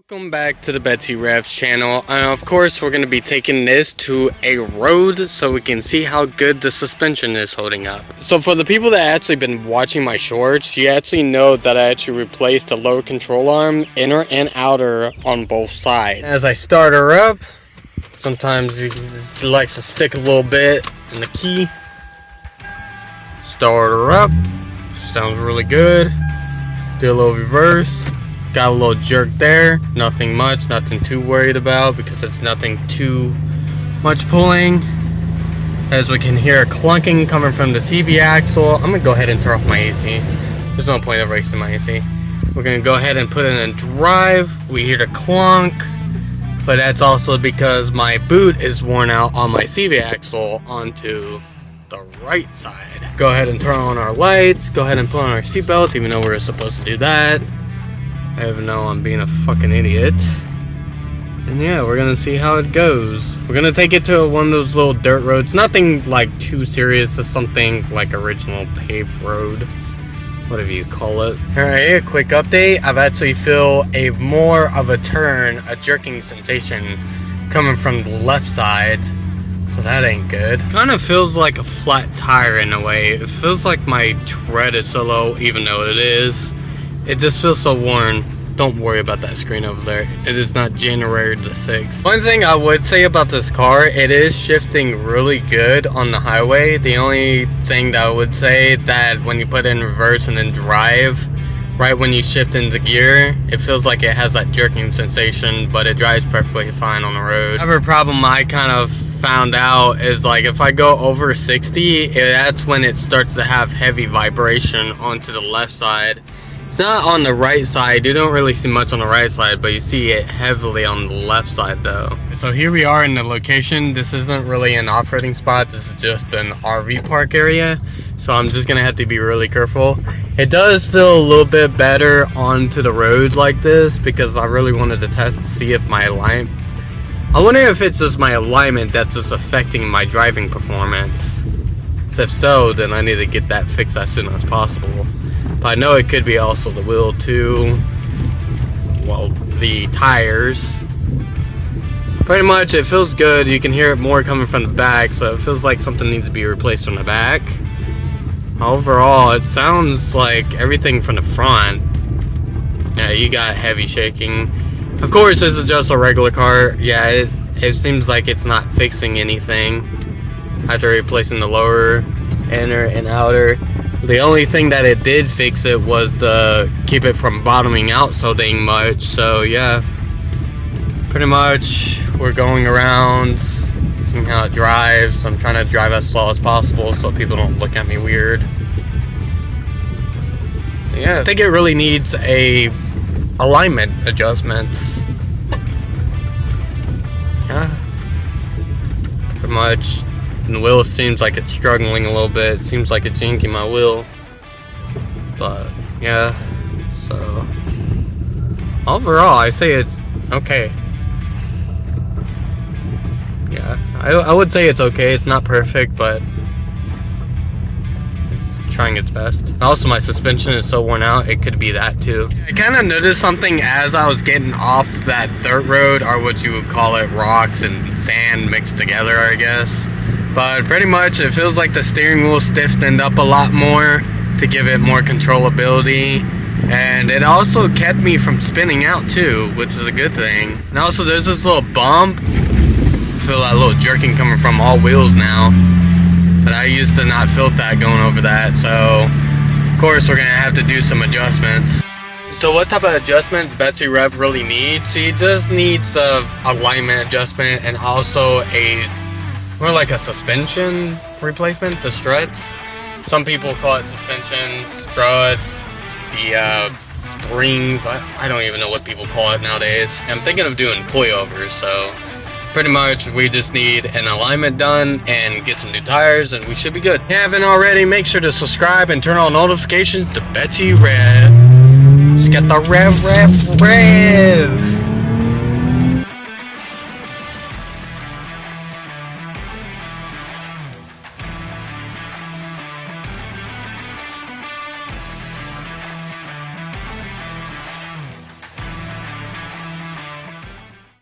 Welcome back to the Betsy Revs channel, and of course we're going to be taking this to a road so we can see how good the suspension is holding up. So for the people that actually been watching my shorts, you actually know that I actually replaced the lower control arm, inner and outer, on both sides. As I start her up, sometimes it likes to stick a little bit in the key. Start her up, sounds really good. Do a little reverse. Got a little jerk there, nothing much, nothing too worried about because it's nothing too much pulling. As we can hear clunking coming from the CV axle, I'm gonna go ahead and turn off my AC. There's no point of racing my AC. We're gonna go ahead and put it in drive. We hear the clunk, but that's also because my boot is worn out on my CV axle onto the right side. Go ahead and turn on our lights, go ahead and put on our seatbelts, even though we're supposed to do that. I even know I'm being a fucking idiot. And yeah, we're gonna see how it goes. We're gonna take it to one of those little dirt roads. Nothing like too serious, just something like original paved road, whatever you call it. Alright, a quick update. I've actually feel a more of a turn, a jerking sensation coming from the left side. So that ain't good. Kind of feels like a flat tire in a way. It feels like my tread is so low, even though it is. It just feels so worn. Don't worry about that screen over there. It is not January the 6th. One thing I would say about this car, it is shifting really good on the highway. The only thing that I would say that when you put it in reverse and then drive, right when you shift into gear, it feels like it has that jerking sensation, but it drives perfectly fine on the road. Another problem I kind of found out is like if I go over 60, that's when it starts to have heavy vibration onto the left side. It's not on the right side. You don't really see much on the right side, but you see it heavily on the left side though. So here we are in the location. This isn't really an off-roading spot. This is just an RV park area. So I'm just gonna have to be really careful. It does feel a little bit better onto the road like this because I really wanted to test to see if my alignment, I wonder if it's just my alignment that's just affecting my driving performance. If so, then I need to get that fixed as soon as possible. But I know it could be also the wheel too. Well, the tires. Pretty much it feels good. You can hear it more coming from the back, so it feels like something needs to be replaced from the back. Overall, it sounds like everything from the front. Yeah, you got heavy shaking. Of course, this is just a regular car. Yeah, it seems like it's not fixing anything after replacing the lower, inner, and outer. The only thing that it did fix it was the keep it from bottoming out so dang much. So yeah, pretty much we're going around, seeing how it drives. I'm trying to drive as slow as possible so people don't look at me weird. Yeah, I think it really needs a alignment adjustment. Yeah, pretty much. And the wheel seems like it's struggling a little bit. It seems like it's yanking my wheel. But, yeah. So, overall, I say it's okay. Yeah, I would say it's okay. It's not perfect, but it's trying its best. Also, my suspension is so worn out, it could be that too. I kind of noticed something as I was getting off that dirt road, or what you would call it, rocks and sand mixed together, I guess. But pretty much it feels like the steering wheel stiffened up a lot more to give it more controllability. And it also kept me from spinning out too, which is a good thing. And also there's this little bump. I feel that little jerking coming from all wheels now. But I used to not feel that going over that. So of course we're gonna have to do some adjustments. So what type of adjustments Betsy Rev really needs? She just needs a alignment adjustment and also more like a suspension replacement, the struts. Some people call it suspension, struts, the springs. I don't even know what people call it nowadays. I'm thinking of doing coilovers, so pretty much we just need an alignment done and get some new tires and we should be good. If you haven't already, make sure to subscribe and turn on notifications to Betsy Rev. Just get the rev.